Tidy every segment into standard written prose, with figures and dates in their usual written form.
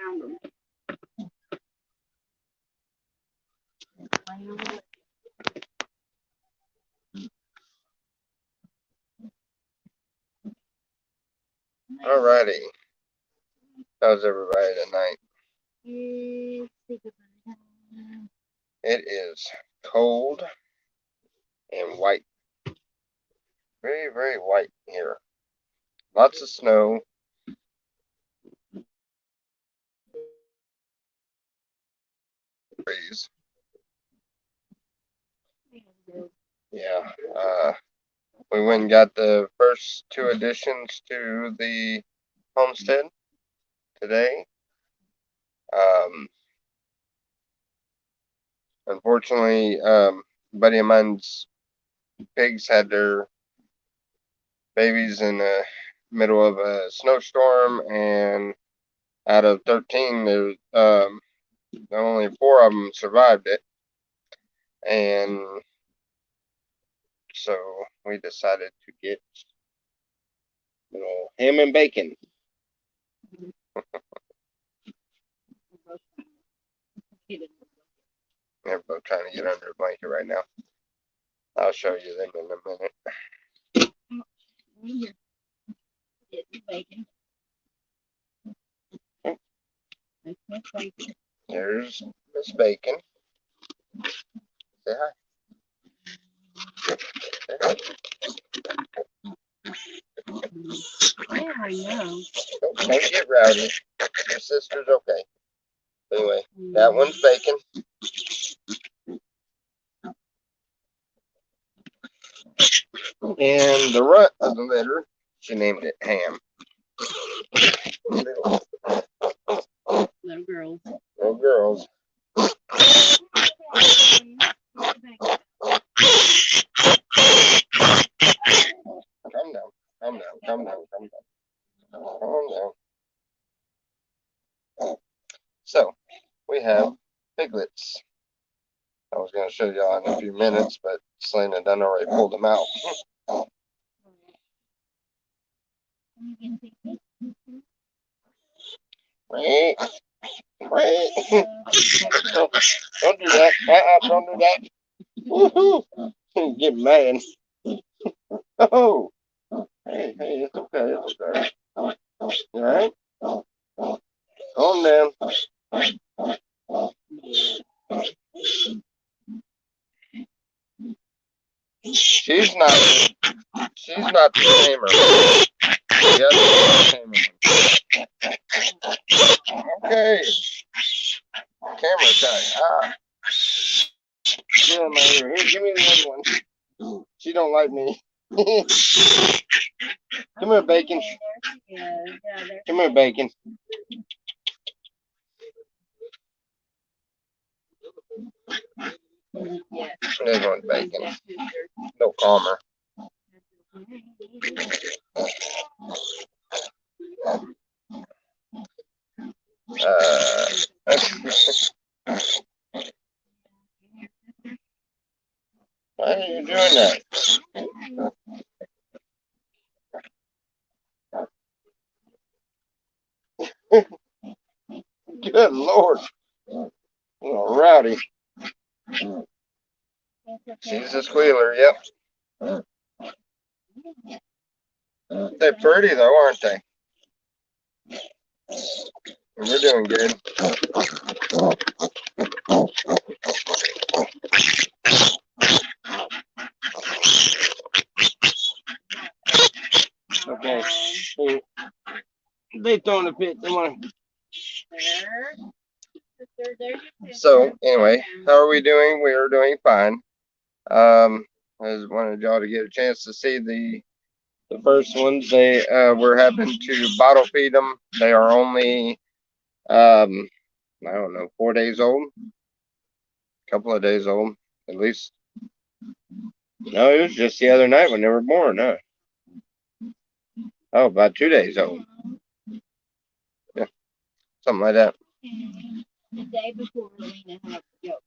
found them. Alrighty. How's everybody tonight? It is cold and white. Very, very white here. Lots of snow. Trees. Yeah. We went and got the first 2 additions to the homestead today. Unfortunately, a buddy of mine's pigs had their babies in the middle of a snowstorm, and out of 13, there only 4 of them survived it, and so we decided to get ham and bacon. They're both trying to get under a blanket right now. I'll show you them in a minute. Bacon. Here's Miss Bacon. Say hi. Say hi. Yeah, I know. Don't get rowdy. Your sister's okay. Anyway, that one's Bacon. And the runt of the litter, she named it Ham. Little girls. Little girls. Calm down. Calm down. Calm down. Calm down. Calm down. So, we have piglets. I was going to show y'all in a few minutes, but Selena done already pulled them out. Wait. Wait. Don't do that. Don't do that. Woohoo. Get mad. Oh. Hey, it's okay. It's okay. Alright? Calm down. She's not the tamer. The other one's the tamer. Okay. Camera shy. Get in my ear. Here, give me the other one. She don't like me. Come here, Bacon. Come here, Bacon. There's one Bacon. No calmer. Why are you doing that? Good Lord. Oh, rowdy. She's a squealer, yep. They're pretty though, aren't they? We're doing good. Okay. They throw in a pit. They want to. So anyway, how are we doing? We are doing fine. I just wanted y'all to get a chance to see the first ones. They we're having to bottle feed them. They are only I don't know, 4 days old, a couple of days old at least. No, it was just the other night when they were born, huh? Oh, about 2 days old. Yeah, something like that. The day before Lena had to go.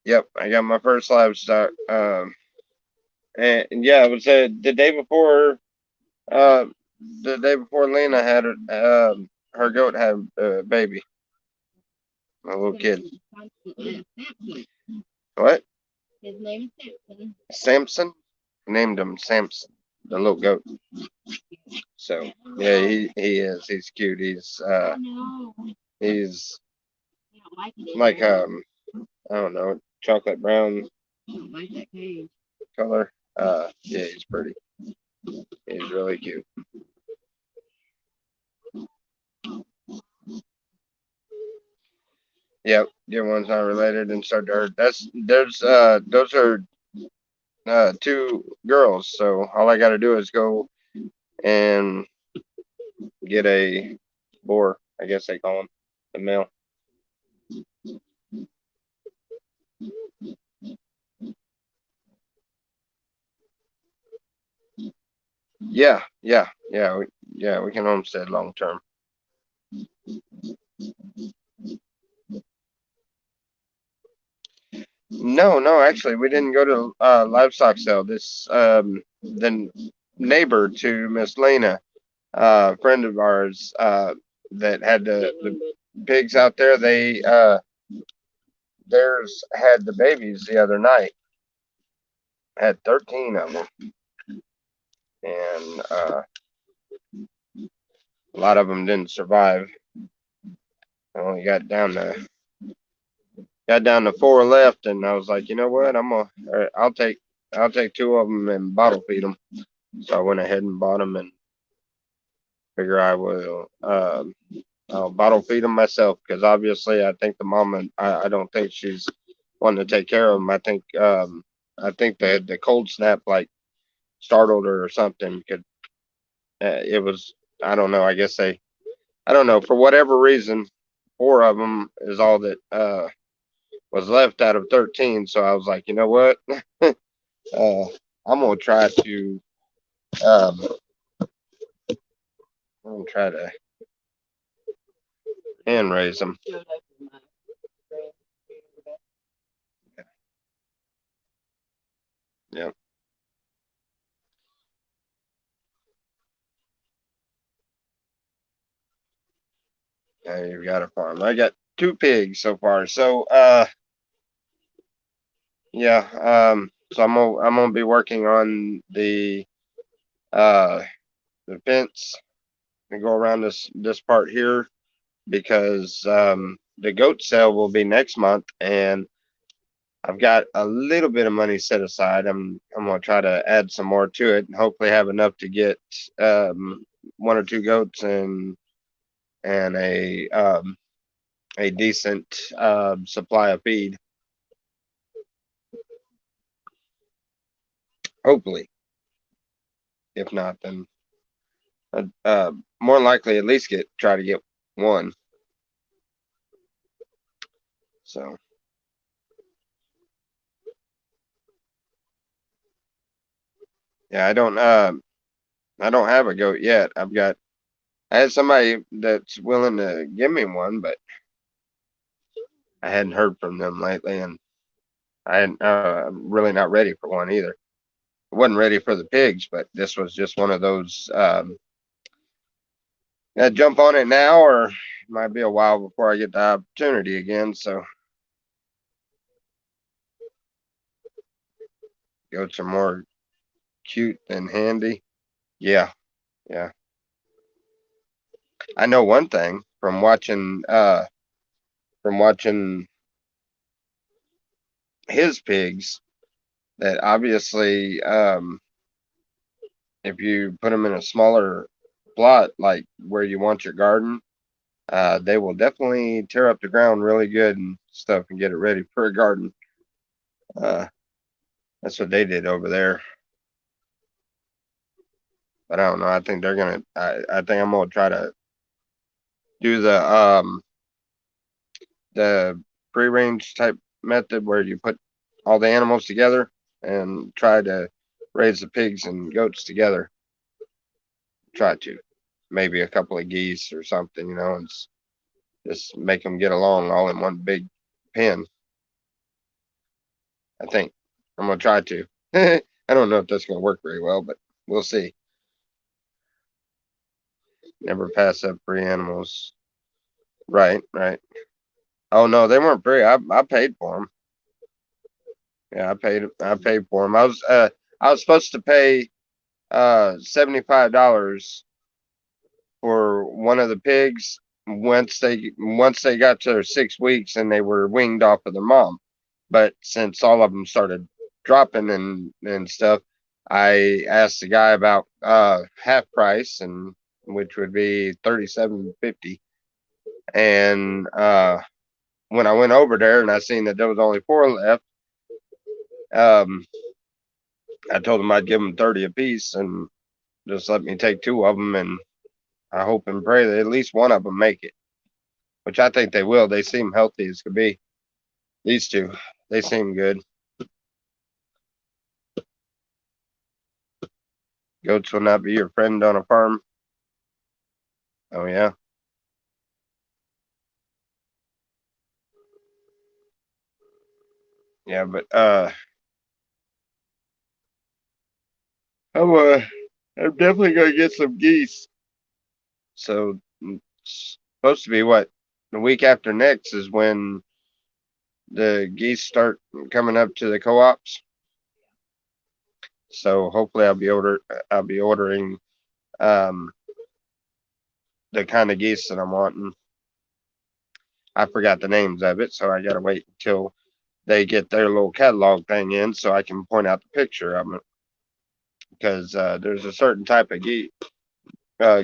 Yep, I got my first livestock. And yeah, it was the day before Uh, the day before Lena had her goat had a baby, a little kid. What? His name's Simpson. Samson? Named him Samson, the little goat. So yeah, he is. He's cute. He's like I don't know, chocolate brown color. Yeah, he's pretty. He's really cute. Yep, your one's not related and start to hurt. Those are two girls. So all I got to do is go and get a boar. I guess they call them the male. Yeah. We can homestead long term. No, actually, we didn't go to livestock sale. This the neighbor to Miss Lena, friend of ours, that had the pigs out there. They theirs had the babies the other night. Had 13 of them, and a lot of them didn't survive. I only got down to four left, and I was like, you know what? I'll take two of them and bottle feed them. So I went ahead and bought them, and figure I will I'll bottle feed them myself because obviously I think the mama I don't think she's wanting to take care of them. I think the cold snap like startled her or something because it was I don't know. I don't know for whatever reason. Four of them is all that was left out of 13. So I was like, you know what? Uh, I'm gonna try to um, I'm gonna try to hand raise them. Yeah, yeah, you've got a farm. I got two pigs so far. So yeah, so I'm gonna be working on uh the fence and go around this part here because the goat sale will be next month and I've got a little bit of money set aside. I'm gonna try to add some more to it and hopefully have enough to get one or two goats and a decent supply of feed. Hopefully, if not, then more likely at least try to get one. So yeah, I don't have a goat yet. I had somebody that's willing to give me one, but I hadn't heard from them lately, and I hadn't really not ready for one either. I wasn't ready for the pigs, but this was just one of those. Jump on it now, or it might be a while before I get the opportunity again. So goats are more cute than handy. Yeah, yeah. I know one thing from watching his pigs that obviously if you put them in a smaller plot like where you want your garden, they will definitely tear up the ground really good and stuff and get it ready for a garden. Uh, that's what they did over there. But I don't know. I think they're gonna. I think I'm gonna try to do the free range type method where you put all the animals together and try to raise the pigs and goats together. Try to maybe a couple of geese or something, and just make them get along all in one big pen. I think I'm gonna try to. I don't know if that's gonna work very well, but we'll see. Never pass up free animals. Right, right. Oh no, they weren't free. I paid for them. Yeah, I paid for them. I was supposed to pay $75 for one of the pigs once they got to their 6 weeks and they were weaned off of their mom. But since all of them started dropping and stuff, I asked the guy about half price, and which would be 37.50. And when I went over there and I seen that there was only four left, um, I told him I'd give them 30 apiece and just let me take two of them, and I hope and pray that at least one of them make it, which I think they will. They seem healthy as could be. These two, they seem good. Goats will not be your friend on a farm. Oh yeah, yeah, but I'm uh, I'm definitely gonna get some geese. So it's supposed to be what the week after next is when the geese start coming up to the co-ops. So hopefully I'll be ordering um the kind of geese that I'm wanting. I forgot the names of it, so I gotta wait until they get their little catalog thing in so I can point out the picture of it. Because there's a certain type of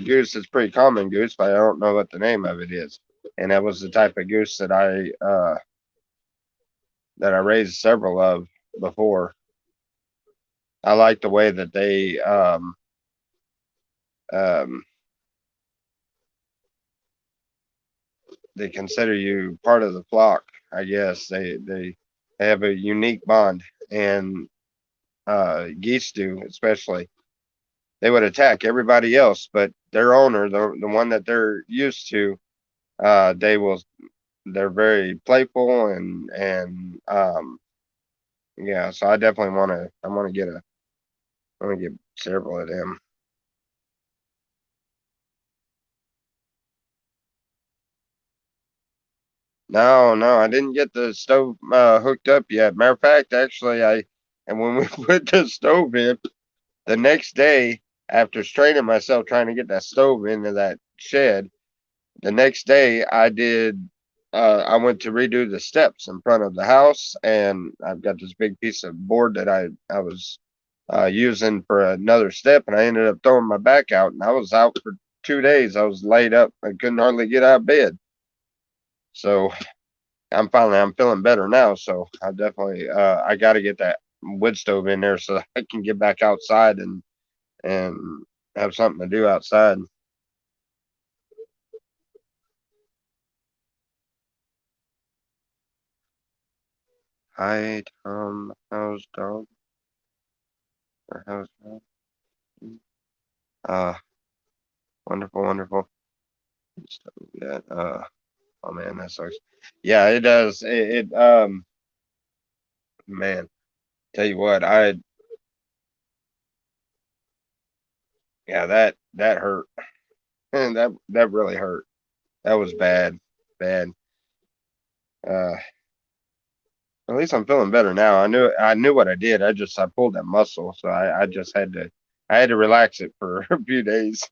goose that's pretty common goose, but I don't know what the name of it is. And that was the type of goose that I raised several of before. I like the way that um, they consider you part of the flock. I guess they have a unique bond, and geese do especially. They would attack everybody else, but their owner, the one that they're used to, they will. They're very playful and yeah. So I definitely want to. I want to get a. I want to get several of them. No, no, I didn't get the stove hooked up yet. Matter of fact, actually, and when we put the stove in, the next day, after straining myself trying to get that stove into that shed, the next day I went to redo the steps in front of the house, and I've got this big piece of board that I was using for another step, and I ended up throwing my back out, and I was out for 2 days. I was laid up. I couldn't hardly get out of bed. So I'm feeling better now. So I definitely I got to get that wood stove in there so I can get back outside and have something to do outside. Hi, Tom. How's dog? Or how's dog? Uh, wonderful, wonderful. Yeah. Oh man, that sucks. Yeah, it does. Man, tell you what, yeah, that hurt. And that really hurt. That was bad, bad. Uh, at least I'm feeling better now. I knew what I did. I pulled that muscle, so I just I had to relax it for a few days.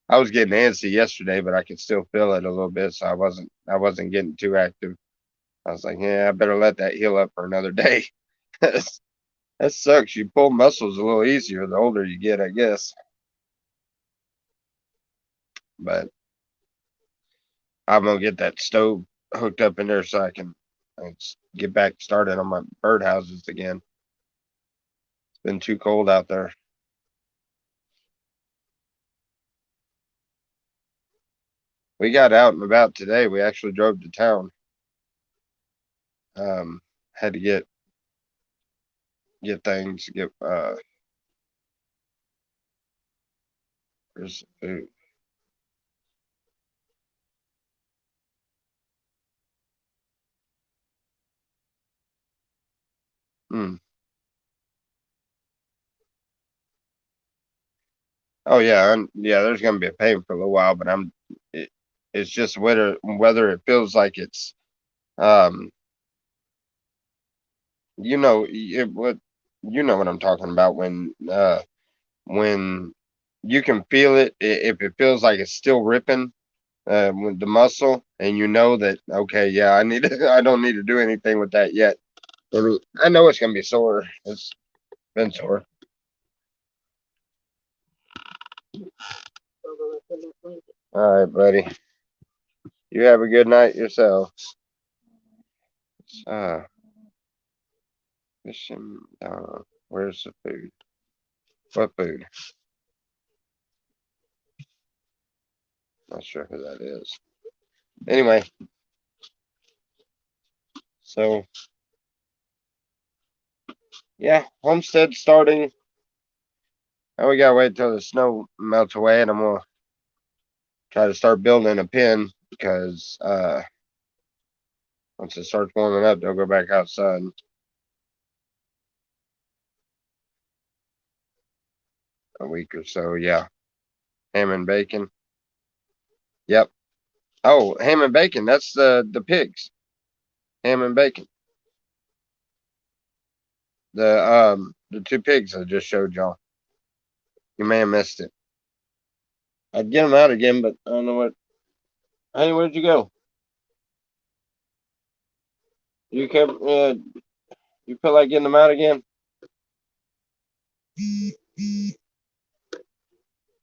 I was getting antsy yesterday, but I could still feel it a little bit, so I wasn't getting too active. I was like, yeah, I better let that heal up for another day. That sucks. You pull muscles a little easier the older you get, I guess. But I'm gonna get that stove hooked up in there so I can get back started on my birdhouses again. It's been too cold out there. We got out and about today. We actually drove to town. Um, had to get things, get there's food. Hmm. Oh yeah, yeah. There's gonna be a pain for a little while, but it, it's just whether it feels like it's um what I'm talking about when you can feel it if it feels like it's still ripping with the muscle, and you know that okay, yeah, I don't need to do anything with that yet. I mean, I know it's gonna be sore. It's been sore. All right, buddy. You have a good night yourself. Uh, fishing. Where's the food? What food? Not sure who that is. Anyway, so yeah, homestead starting. Now we gotta wait till the snow melts away, and I'm gonna try to start building a pen because once it starts warming up, they'll go back outside a week or so. Yeah, ham and bacon. Yep. Oh, ham and bacon. That's the pigs. Ham and bacon. The two pigs I just showed y'all. You may have missed it. I'd get them out again, but I don't know what. Hey, where'd you go? You kept you feel like getting them out again?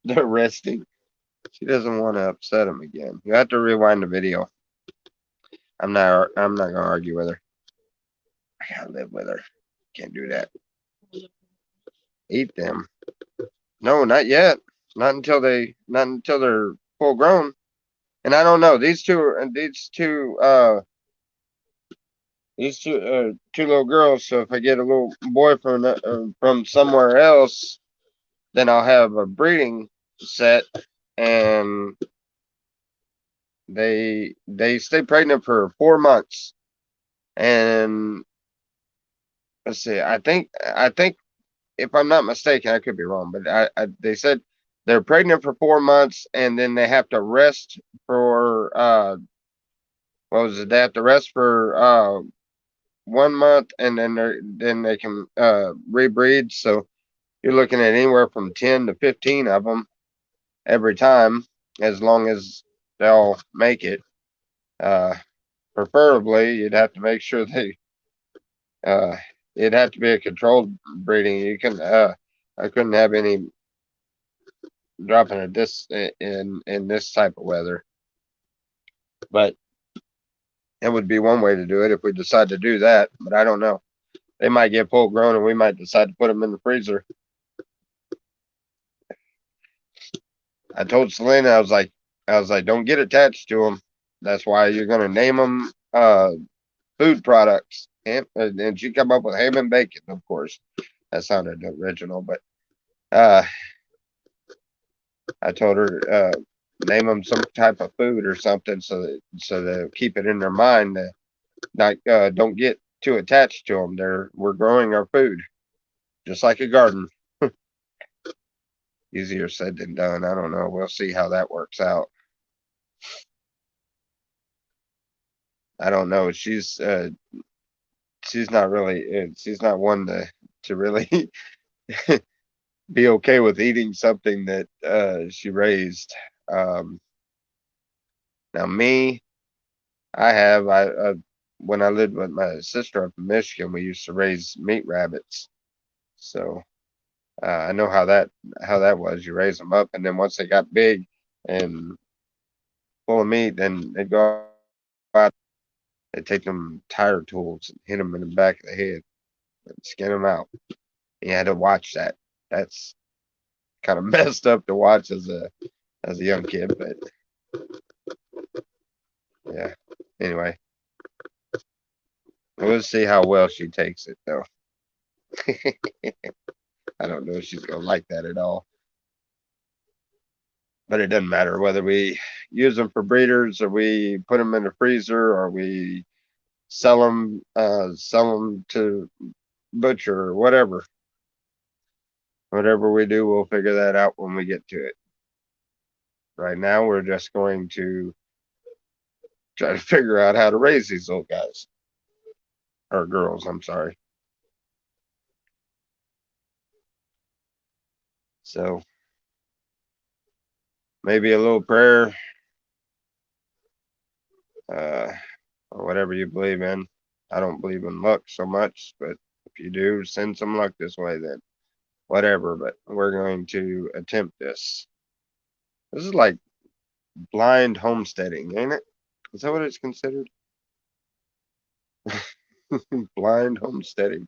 They're resting. She doesn't want to upset him again. You have to rewind the video. I'm not gonna argue with her. I gotta live with her. Can't do that. Eat them. No, not yet. Not until they're full grown. And I don't know. These two little girls. So if I get a little boy from somewhere else, then I'll have a breeding set, and they stay pregnant for 4 months. And let's see. I think if I'm not mistaken, I could be wrong, but they said they're pregnant for 4 months, and then they have to rest for what was it? They have to rest for 1 month, and then they can rebreed. So you're looking at anywhere from 10 to 15 of them every time, as long as they all make it. Uh, Preferably, you'd have to make sure they uh, it'd have to be a controlled breeding. I couldn't have any dropping a disc in this type of weather. But it would be one way to do it if we decide to do that. But I don't know. They might get full grown, and we might decide to put them in the freezer. I told Selena, I was like, don't get attached to them. That's why you're gonna name them food products. And she come up with ham and bacon, of course. That sounded original, but uh, I told her name them some type of food or something, so they keep it in their mind that not don't get too attached to them. We're growing our food just like a garden. Easier said than done. I don't know. We'll see how that works out. I don't know. She's not really she's not one to really be okay with eating something that she raised. Um, Now me, I when I lived with my sister up in Michigan, we used to raise meat rabbits. So I know how that was. You raise them up, and then once they got big and full of meat, then they'd go out. They'd take them tire tools and hit them in the back of the head and skin them out. You had to watch that. That's kind of messed up to watch as a young kid, but yeah. Anyway, we'll see how well she takes it, though. I don't know if she's gonna like that at all. But it doesn't matter whether we use them for breeders or we put them in the freezer or we sell them to butcher or whatever. whatever we do, we'll figure that out when we get to it. Right now, we're just going to try to figure out how to raise these little guys. Or girls, I'm sorry. So, maybe a little prayer, uh, or whatever you believe in. I don't believe in luck so much, but if you do, send some luck this way then. Whatever, but we're going to attempt this. This is like blind homesteading, ain't it? Is that what it's considered? Blind homesteading.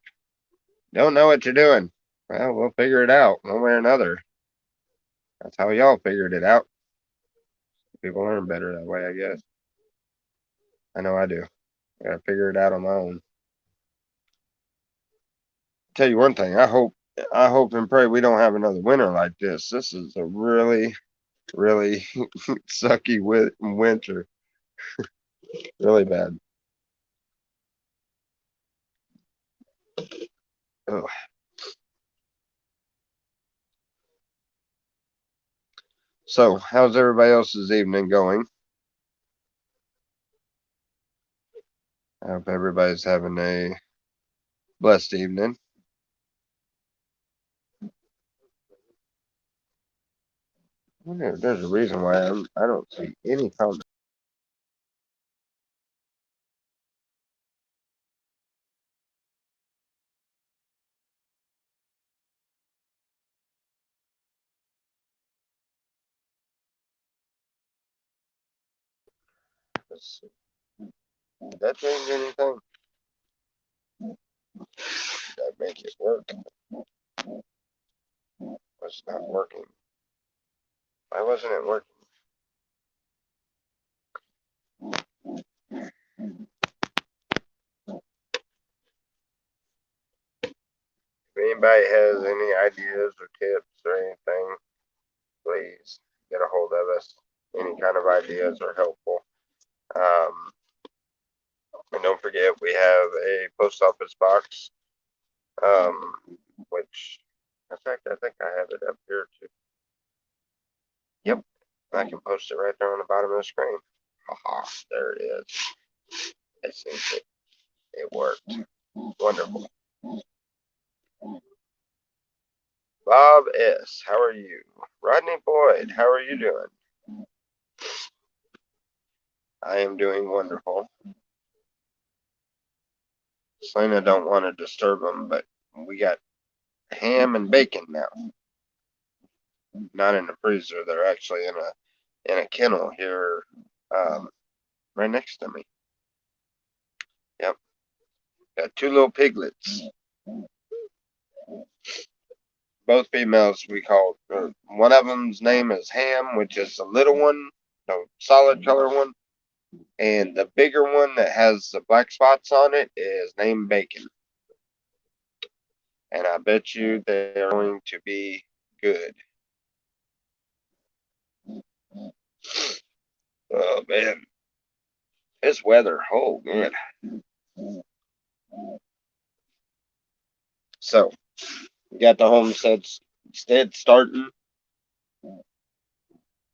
Don't know what you're doing. Well, we'll figure it out one way or another. That's how y'all figured it out. People learn better that way, I guess. I know I do. I gotta figure it out on my own. Tell you one thing, I hope and pray we don't have another winter like this. This is a really, really sucky winter. Really bad. Ugh. So, how's everybody else's evening going? I hope everybody's having a blessed evening. There's a reason why I don't see any comments. Let's see. Did that change anything? Did that make it work? It's not working. Why wasn't it working? If anybody has any ideas or tips or anything, please get a hold of us. Any kind of ideas are helpful. Um, and don't forget, we have a post office box, um, which, in fact, I think I have it up here too. Yep, I can post it right there on the bottom of the screen. Haha, there it is. I think it worked. Wonderful. Bob S., how are you? Rodney Boyd, how are you doing? I am doing wonderful. Selena don't want to disturb them, but we got ham and bacon now. Not in the freezer. They're actually in a kennel here, right next to me. Yep. Got two little piglets. Both females we call. One of them's name is Ham, which is the little one, the solid color one, and the bigger one that has the black spots on it is named Bacon. And I bet you they're going to be good. Oh man, this weather, oh man. So we got the homestead starting.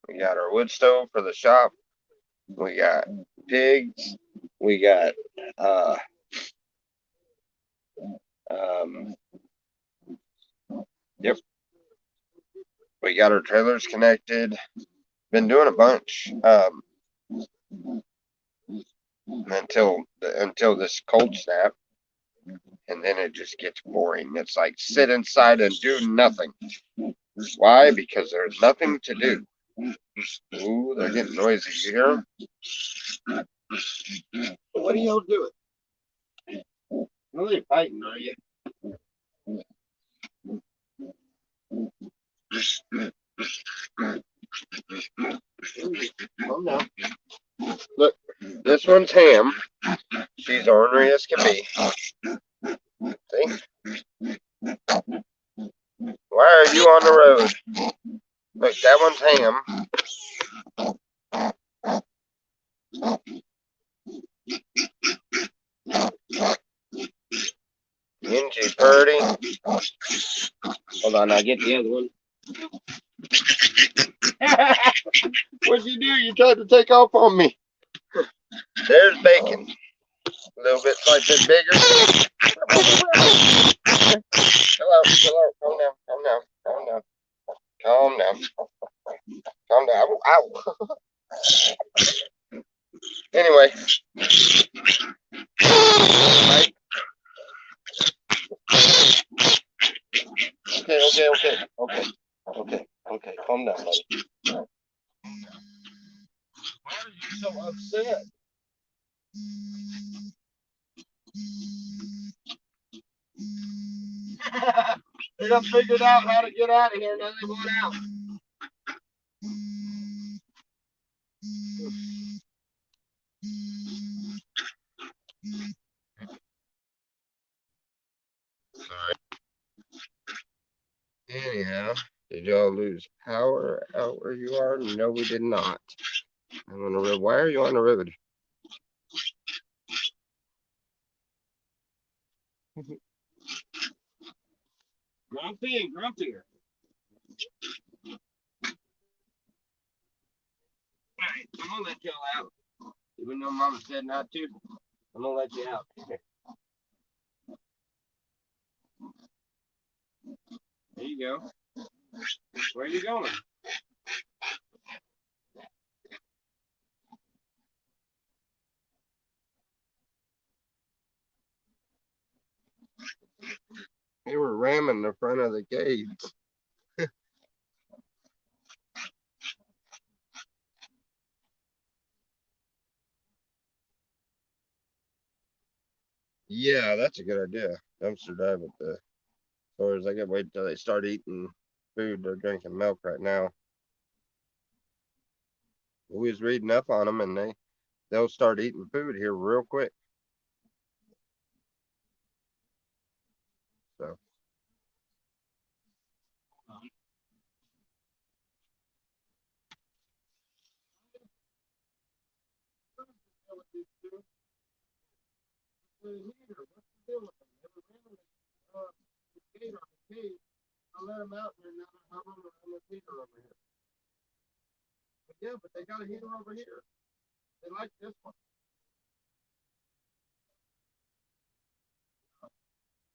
We got our wood stove for the shop. We got pigs. We got um, yep. We got our trailers connected. Been doing a bunch until this cold snap, and then it just gets boring. It's like sit inside and do nothing. Why? Because there's nothing to do. Ooh, they're getting noisy. You hear them? What are y'all doing? Really fighting, are you? Oh no. Look, this one's Ham. She's ornery as can be. See? Why are you on the road? Look, that one's Ham. Isn't she pretty? Hold on, I get the other one. What'd you do? You tried to take off on me. There's bacon. A little bit, slight bit bigger. Chill out, chill out. Calm down, calm down, calm down. Calm down. Calm down. Ow, ow. Anyway. Right. Okay. Calm down, buddy. Why are you so upset? They done figured out how to get out of here. Now they want out. Sorry. Anyhow, did y'all lose power out where you are? No, we did not. I'm on the road. Why are you on the road? Grumpy and grumpier. Alright, I'm gonna let y'all out. Even though Mama said not to, I'm gonna let you out. There you go. Where are you going? They were ramming the front of the cage. Yeah, that's a good idea. Dumpster dive with the stores. I can wait till they start eating food. They're drinking milk right now. We was reading up on them, and they'll start eating food here real quick. So. I let them out and now they're hovering around the heater over here. But yeah, but they got a heater over here. They like this one.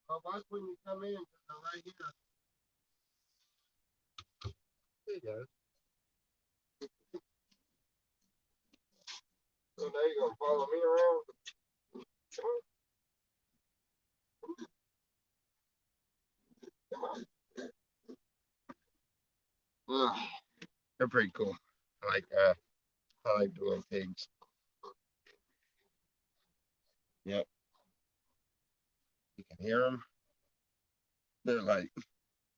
Well, watch when you come in because they're right here. There you go. So now you're gonna follow me around. Come on. Ugh, they're pretty cool. I like the little pigs. Yep, you can hear them. They're like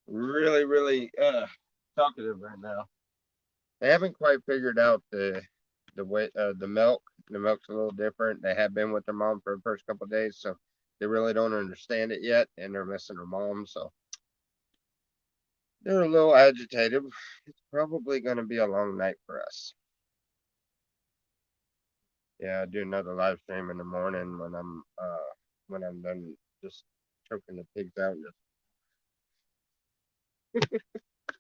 really, really talkative right now. They haven't quite figured out the way the milk. The milk's a little different. They have been with their mom for the first couple of days, so they really don't understand it yet, and they're missing their mom, so they're a little agitated. It's probably going to be a long night for us. Yeah, I do another live stream in the morning when I'm done just choking the pigs out,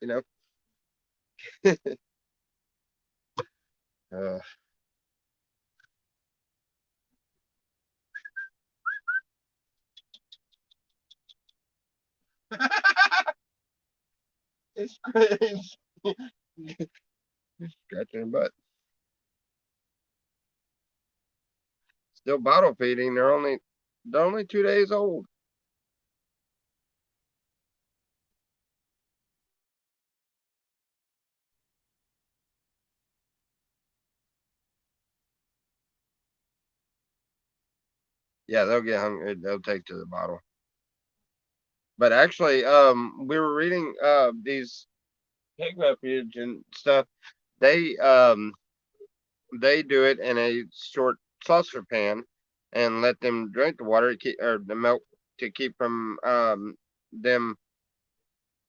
you know. uh, it's crazy. Scratching their butt. Still bottle feeding. They're only 2 days old. Yeah, they'll get hungry. They'll take to the bottle. But actually, we were reading these pig refuge and stuff. They they do it in a short saucer pan and let them drink the water or the milk to keep from them.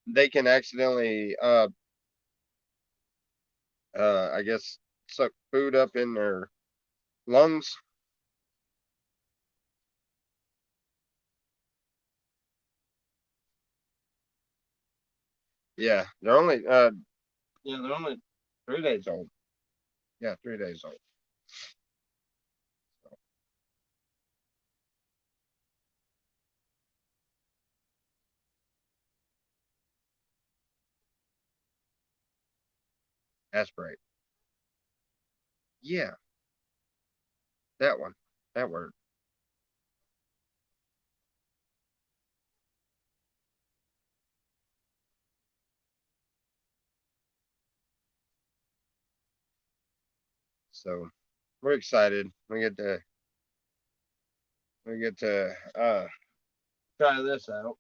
They can accidentally I guess suck food up in their lungs. Yeah, they're only 3 days old. Yeah, 3 days old. Aspirate. Yeah, that one. That word. So we're excited. We get to try this out.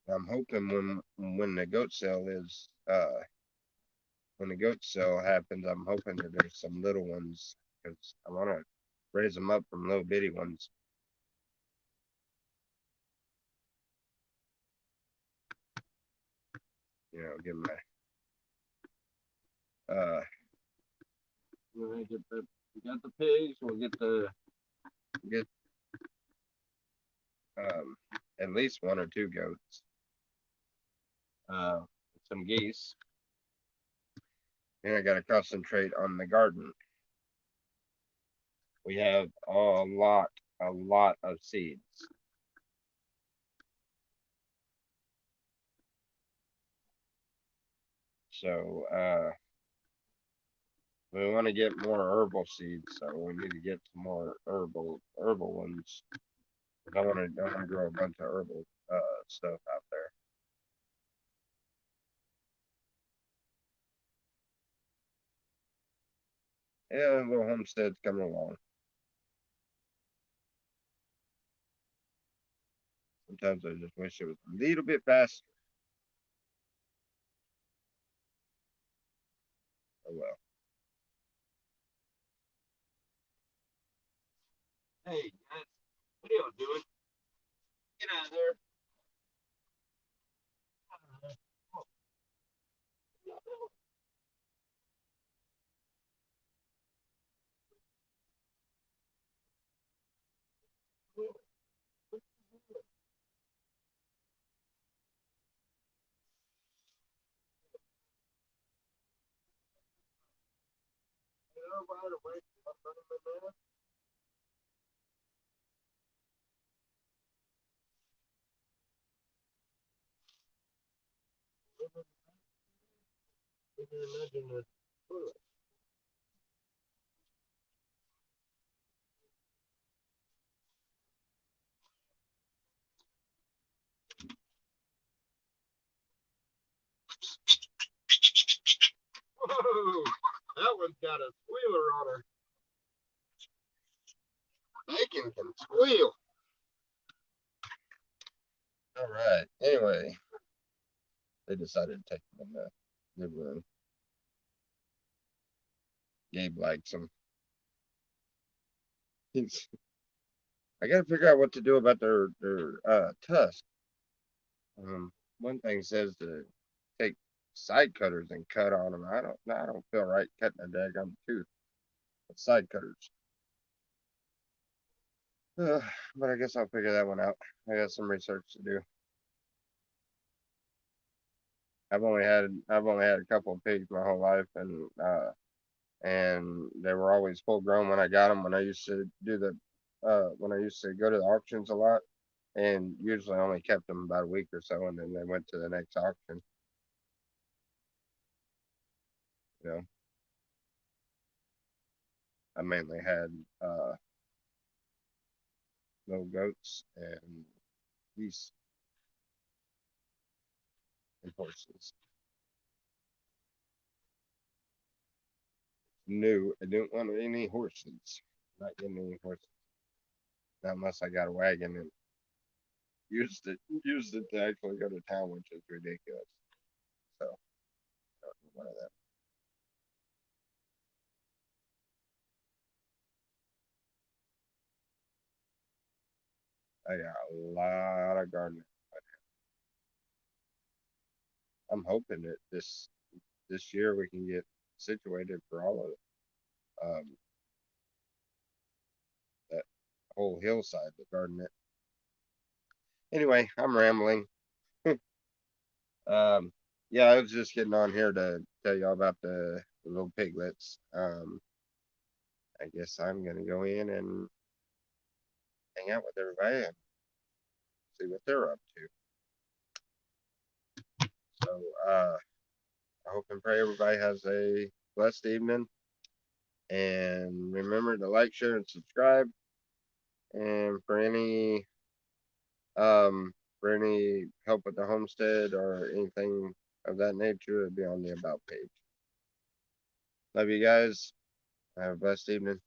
I'm hoping when the goat sale is when the goat sale happens, I'm hoping that there's some little ones because I want to raise them up from little bitty ones. Give them we're gonna get we got the pigs. We'll get um, at least one or two goats, uh, some geese, and I got to concentrate on the garden. We have a lot of seeds. So we want to get more herbal seeds. So we need to get some more herbal ones. I want to grow a bunch of herbal stuff out there. Yeah, a little homestead's coming along. Sometimes I just wish it was a little bit faster. Oh well. Hey guys, what are y'all doing? Get out of there. Whoa, that one's got a squealer on her. Bacon can squeal. All right. Anyway, they decided to take him in the good room. Gabe likes him. He's, I got to figure out what to do about their tusk. One thing says to take side cutters and cut on them. I don't feel right cutting a daggum tooth with side cutters. But I guess I'll figure that one out. I got some research to do. I've only had a couple of pigs my whole life, and they were always full grown when I got them. When I used to when I used to go to the auctions a lot, and usually only kept them about a week or so, and then they went to the next auction. You know, I mainly had uh, little goats and geese and horses. No, I don't want any horses. Not getting any horses. Not unless I got a wagon and used it to actually go to town, which is ridiculous. So one of them. I got a lot of gardening. I'm hoping that this year we can get situated for all of it. That whole hillside to garden it. Anyway, I'm rambling. Yeah, I was just getting on here to tell y'all about the little piglets. I guess I'm gonna go in and hang out with everybody and see what they're up to. So, I hope and pray everybody has a blessed evening. And remember to like, share, and subscribe. And for any help with the homestead or anything of that nature, it'll be on the about page. Love you guys. Have a blessed evening.